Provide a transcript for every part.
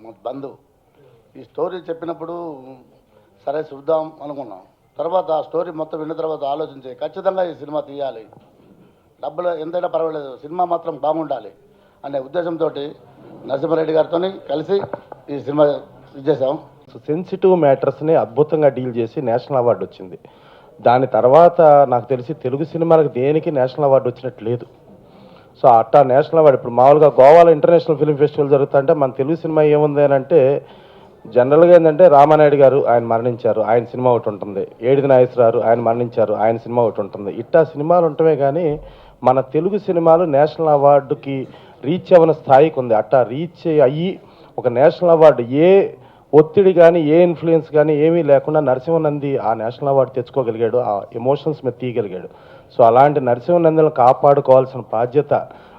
మా బంధువు. ఈ స్టోరీ చెప్పినప్పుడు సరే చూద్దాం అనుకున్నాం. తర్వాత ఆ స్టోరీ మొత్తం విన్న తర్వాత ఆలోచించి ఖచ్చితంగా ఈ సినిమా తీయాలి, డబ్బులు ఎంతైనా పర్వాలేదు, సినిమా మాత్రం బాగుండాలి అనే ఉద్దేశంతో నరసింహారెడ్డి గారితో కలిసి ఈ సినిమా చేసాం. సెన్సిటివ్ మ్యాటర్స్ని అద్భుతంగా డీల్ చేసి నేషనల్ అవార్డు వచ్చింది. దాని తర్వాత నాకు తెలిసి తెలుగు సినిమాలకు దేనికి నేషనల్ అవార్డు వచ్చినట్టు లేదు. సో అట్టా నేషనల్ అవార్డు ఇప్పుడు మామూలుగా గోవాలో ఇంటర్నేషనల్ ఫిల్మ్ ఫెస్టివల్ జరుగుతుంటే మన తెలుగు సినిమా ఏముంది అని అంటే జనరల్గా ఏంటంటే రామానాయుడు గారు ఆయన మరణించారు, ఆయన సినిమా ఒకటి ఉంటుంది. ఏడిది నాగేశ్వరరావు ఆయన మరణించారు, ఆయన సినిమా ఒకటి ఉంటుంది. ఇట్టా సినిమాలు ఉంటమే కానీ మన తెలుగు సినిమాలు నేషనల్ అవార్డుకి రీచ్ అవ్వని స్థాయికి ఉంది. అట్టా రీచ్ అయ్యి ఒక నేషనల్ అవార్డు ఏ ఒత్తిడి కానీ ఏ ఇన్ఫ్లుయెన్స్ కానీ ఏమీ లేకుండా నరసింహనంది ఆ నేషనల్ అవార్డు తెచ్చుకోగలిగాడు, ఆ ఎమోషన్స్ మీద తీయగలిగాడు. సో అలాంటి నరసింహనందిని కాపాడుకోవాల్సిన బాధ్యత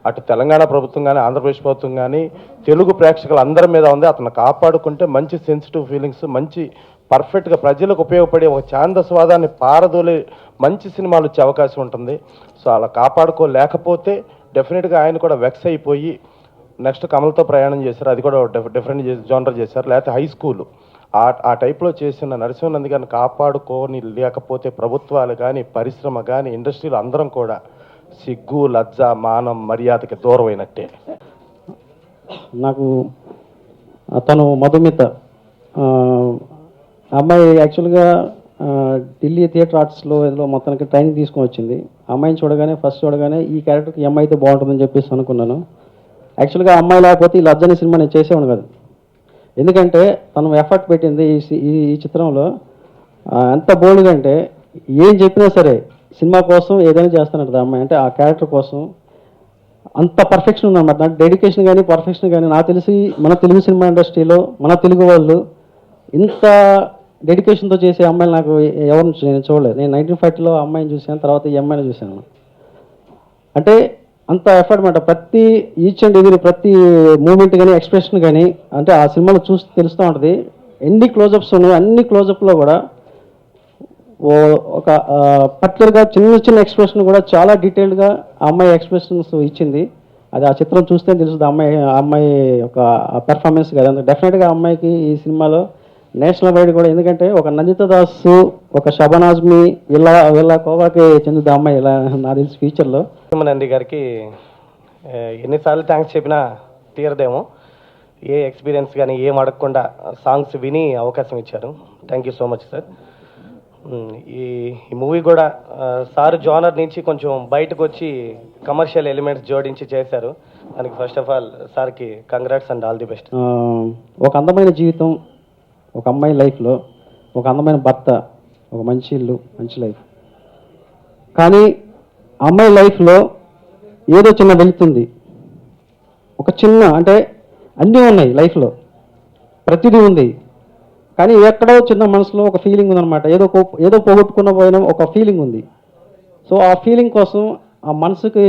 అటు తెలంగాణ ప్రభుత్వం కానీ ఆంధ్రప్రదేశ్ ప్రభుత్వం కానీ తెలుగు ప్రేక్షకులు అందరి మీద ఉంది. అతను కాపాడుకుంటే మంచి సెన్సిటివ్ ఫీలింగ్స్, మంచి పర్ఫెక్ట్గా ప్రజలకు ఉపయోగపడే ఒక ఛాందస్వాదాన్ని పారదోలే మంచి సినిమాలు వచ్చే అవకాశం ఉంటుంది. సో అలా కాపాడుకోలేకపోతే డెఫినెట్గా ఆయన కూడా వెక్స్ అయిపోయి నెక్స్ట్ కమల్తో ప్రయాణం చేశారు, అది కూడా డిఫరెంట్ జోనర్ చేశారు. లేకపోతే హై స్కూల్ ఆ టైప్లో చేసిన నరసింహనంది గారిని కాపాడుకొని లేకపోతే ప్రభుత్వాలు కానీ పరిశ్రమ కానీ ఇండస్ట్రీలు అందరం కూడా సిగ్గు లజ్జ మానం మర్యాదకి దూరం అయినట్టే. నాకు తను మధుమిత అమ్మాయి యాక్చువల్గా ఢిల్లీ థియేటర్ ఆర్ట్స్లో ఏదో మొత్తానికి ట్రైనింగ్ తీసుకొని వచ్చింది. అమ్మాయిని చూడగానే ఫస్ట్ చూడగానే ఈ క్యారెక్టర్కి అమ్మాయి అయితే బాగుంటుందని చెప్పేసి అనుకున్నాను. యాక్చువల్గా అమ్మాయి లేకపోతే ఈ లజ్జని సినిమా నేను చేసేవాడు కాదు. ఎందుకంటే తను ఎఫర్ట్ పెట్టింది ఈ చిత్రంలో ఎంత బోల్డ్గా అంటే ఏం చెప్పినా సరే సినిమా కోసం ఏదైనా చేస్తానంటది అమ్మాయి. అంటే ఆ క్యారెక్టర్ కోసం అంత పర్ఫెక్షన్ ఉందన్నమాట. డెడికేషన్ కానీ పర్ఫెక్షన్ కానీ నాకు తెలిసి మన తెలుగు సినిమా ఇండస్ట్రీలో మన తెలుగు వాళ్ళు ఇంత డెడికేషన్తో చేసే అమ్మాయిలు నాకు ఎవరిని నేను చూడలేదు. నేను 1940లో అమ్మాయిని చూశాను, తర్వాత ఈ అమ్మాయిని చూశాను. అంటే అంత ఎఫర్ట్ అనమాట. ప్రతి ఈచ్ అండ్ ఎవ్రీ ప్రతి మూమెంట్ కానీ ఎక్స్ప్రెషన్ కానీ అంటే ఆ సినిమాలో చూసి తెలుస్తూ ఉంటుంది. ఎన్ని క్లోజప్స్ ఉన్నాయి, అన్ని క్లోజప్లో కూడా ఒక పర్టికులర్గా చిన్న చిన్న ఎక్స్ప్రెషన్ కూడా చాలా డీటెయిల్డ్గా ఆ అమ్మాయి ఎక్స్ప్రెషన్స్ ఇచ్చింది. అది ఆ చిత్రం చూస్తే తెలుస్తుంది అమ్మాయి ఒక పెర్ఫార్మెన్స్ కదా. డెఫినెట్గా అమ్మాయికి ఈ సినిమాలో నేషనల్ అవార్డు కూడా. ఎందుకంటే ఒక నందిత దాస్, ఒక షబానా ఆజ్మీ వీళ్ళ కోవాకి చెందుతుంది అమ్మాయి ఇలా నా తెలిసి ఫ్యూచర్లో. నంది గారికి ఎన్నిసార్లు థ్యాంక్స్ చెప్పినా తీరదేమో. ఏ ఎక్స్పీరియన్స్ కానీ ఏం అడగకుండా సాంగ్స్ విని అవకాశం ఇచ్చారు. Thank you so much sir. ఈ మూవీ కూడా సార్ జోనర్ నుంచి కొంచెం బయటకు వచ్చి కమర్షియల్ ఎలిమెంట్స్ జోడించి చేశారు. దానికి ఫస్ట్ ఆఫ్ ఆల్ సార్కి congrats and all the best. ఒక అందమైన జీవితం ఒక అమ్మాయి లైఫ్లో, ఒక అందమైన భర్త, ఒక మంచి ఇల్లు, మంచి లైఫ్. కానీ అమ్మాయి లైఫ్లో ఏదో చిన్న వెళుతుంది, ఒక చిన్న అంటే అన్నీ ఉన్నాయి లైఫ్లో, ప్రతిదీ ఉంది. కానీ ఎక్కడో చిన్న మనసులో ఒక ఫీలింగ్ ఉందన్నమాట. ఏదో పోగొట్టుకున్న పోయిన ఒక ఫీలింగ్ ఉంది. సో ఆ ఫీలింగ్ కోసం ఆ మనసుకి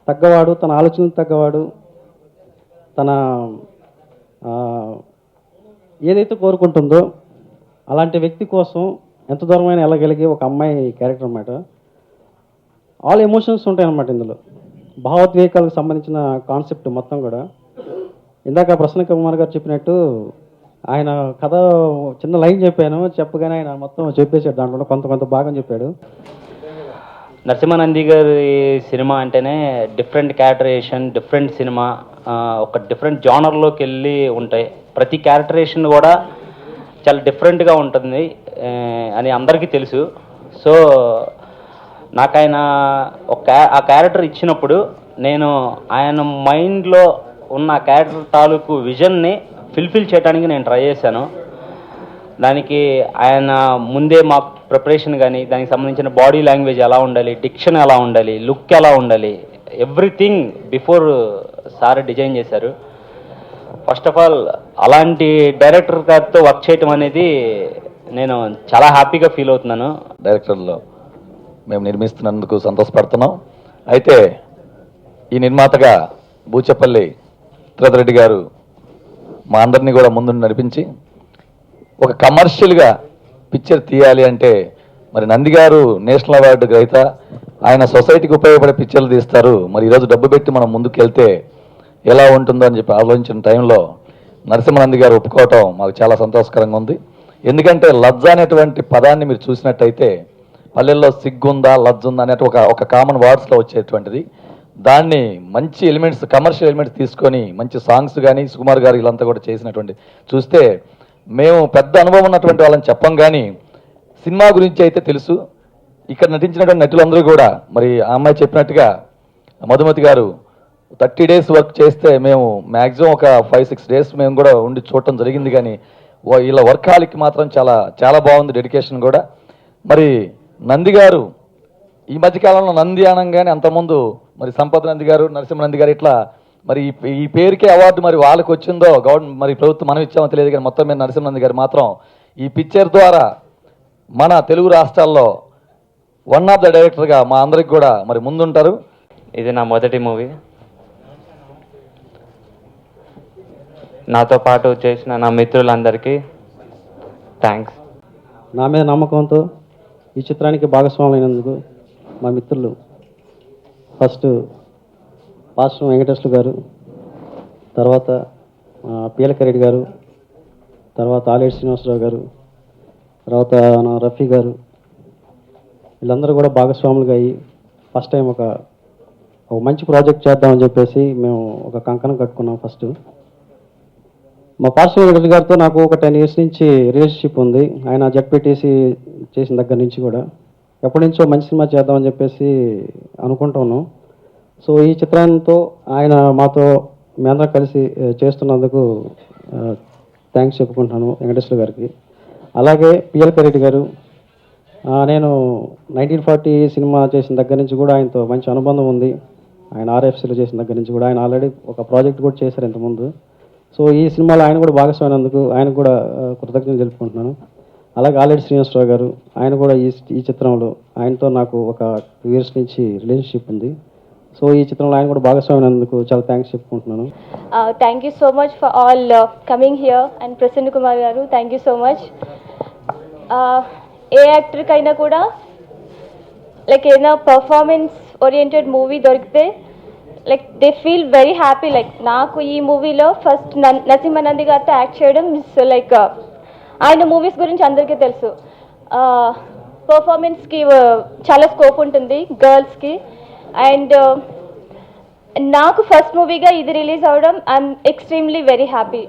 తగ్గవాడు, తన ఆలోచనకు తగ్గవాడు, తన ఏదైతే కోరుకుంటుందో అలాంటి వ్యక్తి కోసం ఎంత దూరమైన వెళ్ళగలిగే ఒక అమ్మాయి క్యారెక్టర్ అన్నమాట. ఆల్ ఎమోషన్స్ ఉంటాయి అన్నమాట ఇందులో. భావోద్వేగాలకు సంబంధించిన కాన్సెప్ట్ మొత్తం కూడా. ఇందాక ప్రసన్న కుమార్ గారు చెప్పినట్టు ఆయన కథ చిన్న లైన్ చెప్పాను, చెప్పగానే ఆయన మొత్తం చెప్పేశాడు. దాంట్లో కొంత భాగం చెప్పాడు. నరసింహానంది గారి సినిమా అంటేనే డిఫరెంట్ క్యారెక్టరైజేషన్, డిఫరెంట్ సినిమా, ఒక డిఫరెంట్ జానర్లోకి వెళ్ళి ఉంటాయి. ప్రతి క్యారెక్టరైజేషన్ కూడా చాలా డిఫరెంట్గా ఉంటుంది అని అందరికీ తెలుసు. సో నాకు ఆయన ఆ క్యారెక్టర్ ఇచ్చినప్పుడు నేను ఆయన మైండ్లో ఉన్న క్యారెక్టర్ తాలూకు విజన్ని ఫుల్ఫిల్ చేయడానికి నేను ట్రై చేశాను. దానికి ఆయన ముందే మా ప్రిపరేషన్ కానీ దానికి సంబంధించిన బాడీ లాంగ్వేజ్ ఎలా ఉండాలి, డిక్షన్ ఎలా ఉండాలి, లుక్ ఎలా ఉండాలి, ఎవ్రీథింగ్ బిఫోర్ సార్ డిజైన్ చేశారు. ఫస్ట్ ఆఫ్ ఆల్ అలాంటి డైరెక్టర్ గారితో వర్క్ చేయటం అనేది నేను చాలా హ్యాపీగా ఫీల్ అవుతున్నాను. డైరెక్టర్లో మేము నిర్మిస్తున్నందుకు సంతోషపడుతున్నాం. అయితే ఈ నిర్మాతగా బూచపల్లి తిరుపతి గారు మా అందరినీ కూడా ముందు నడిపించి ఒక కమర్షియల్గా పిక్చర్ తీయాలి అంటే మరి నంది గారు నేషనల్ అవార్డు గ్రహీత, ఆయన సొసైటీకి ఉపయోగపడే పిక్చర్లు తీస్తారు. మరి ఈరోజు డబ్బు పెట్టి మనం ముందుకు వెళ్తే ఎలా ఉంటుందో అని చెప్పి ఆలోచించిన టైంలో నరసింహానంద్ గారు ఒప్పుకోవటం మాకు చాలా సంతోషకరంగా ఉంది. ఎందుకంటే లజ్జ అనేటువంటి పదాన్ని మీరు చూసినట్టయితే పల్లెల్లో సిగ్గుందా లజ్జ ఉందా అనే ఒక కామన్ వర్డ్స్లో వచ్చేటువంటిది. దాన్ని మంచి ఎలిమెంట్స్, కమర్షియల్ ఎలిమెంట్స్ తీసుకొని మంచి సాంగ్స్ కానీ సుకుమార్ గారు వీళ్ళంతా కూడా చేసినటువంటి చూస్తే మేము పెద్ద అనుభవం ఉన్నటువంటి వాళ్ళని చెప్పం, కానీ సినిమా గురించి అయితే తెలుసు. ఇక్కడ నటించినటువంటి నటులందరూ కూడా మరి ఆ అమ్మాయి చెప్పినట్టుగా మధుమతి గారు 30 days వర్క్ చేస్తే మేము మ్యాక్సిమం ఒక 5-6 days మేము కూడా ఉండి చూడటం జరిగింది. కానీ ఇలా వర్క్ హాలిక్ మాత్రం చాలా చాలా బాగుంది, డెడికేషన్ కూడా. మరి నంది గారు ఈ మధ్యకాలంలో నంది అనగానే అంతకుముందు మరి సంపత్ నంది గారు, నరసింహనంది గారు ఇట్లా మరి ఈ పేరుకే అవార్డు మరి వాళ్ళకి వచ్చిందో గవర్నమెంట్ మరి ప్రభుత్వం మనం ఇచ్చామో తెలియదు, కానీ మొత్తం మీద నరసింహనంది గారు మాత్రం ఈ పిక్చర్ ద్వారా మన తెలుగు రాష్ట్రాల్లో వన్ ఆఫ్ ద డైరెక్టర్గా మా అందరికి కూడా మరి ముందుంటారు. ఇది నా మొదటి మూవీ. నాతో పాటు చేసిన నా మిత్రులందరికీ థ్యాంక్స్. నా మీద నమ్మకంతో ఈ చిత్రానికి భాగస్వాములైనందుకు మా మిత్రులు ఫస్ట్ పాస్టర్ వెంకటేశ్వర గారు, తర్వాత పీలకరెడ్డి గారు, తర్వాత ఆలేటి శ్రీనివాసరావు గారు, తర్వాత నా రఫీ గారు, వీళ్ళందరూ కూడా భాగస్వాములుగా అయ్యి ఫస్ట్ టైం ఒక మంచి ప్రాజెక్ట్ చేద్దామని చెప్పేసి మేము ఒక కంకణం కట్టుకున్నాం. ఫస్ట్ మా పాస్టర్ వెంకటేశ్వర గారితో నాకు ఒక 10 years నుంచి రిలేషన్షిప్ ఉంది. ఆయన జడ్పీటీసీ చేసిన దగ్గర నుంచి కూడా ఎప్పటి నుంచో మంచి సినిమా చేద్దామని చెప్పేసి అనుకుంటున్నాం. సో ఈ చిత్రంతో ఆయన మాతో మేమందరం కలిసి చేస్తున్నందుకు థ్యాంక్స్ చెప్పుకుంటాను వెంకటేశ్వర గారికి. అలాగే పీలకరెడ్డి గారు, నేను 1940 సినిమా చేసిన దగ్గర నుంచి కూడా ఆయనతో మంచి అనుబంధం ఉంది. ఆయన ఆర్ఎఫ్సీలో చేసిన దగ్గర నుంచి కూడా ఆయన ఆల్రెడీ ఒక ప్రాజెక్ట్ కూడా చేశారు ఇంతకుముందు. సో ఈ సినిమాలో ఆయన కూడా భాగస్వామైనందుకు ఆయనకు కూడా కృతజ్ఞతలు తెలుపుకుంటున్నాను. అలాగే ఆలేటి శ్రీనివాసరావు గారు, ఆయన కూడా ఈ చిత్రంలో ఆయనతో నాకు ఒక 2 years నుంచి రిలేషన్షిప్ ఉంది. సో ఈ చిత్రంలో ఆయన కూడా భాగస్వామైనందుకు చాలా థ్యాంక్స్ చెప్పుకుంటున్నాను. Thank you so much for all coming here, and Prasanna Kumar garu, thank you so much. A actor కైనా కూడా లైక్ ఏదైనా పర్ఫార్మెన్స్ ఓరియంటెడ్ మూవీ దొరికితే like they feel very happy. Like నాకు ఈ మూవీలో ఫస్ట్ నరసింహానంది గారితో యాక్ట్ చేయడం ఇస్ లైక్ ఆయన మూవీస్ గురించి అందరికీ తెలుసు. పర్ఫార్మెన్స్కి చాలా స్కోప్ ఉంటుంది గర్ల్స్కి. అండ్ నాకు ఫస్ట్ మూవీగా ఇది రిలీజ్ అవ్వడం ఐఎమ్ ఎక్స్ట్రీమ్లీ వెరీ హ్యాపీ.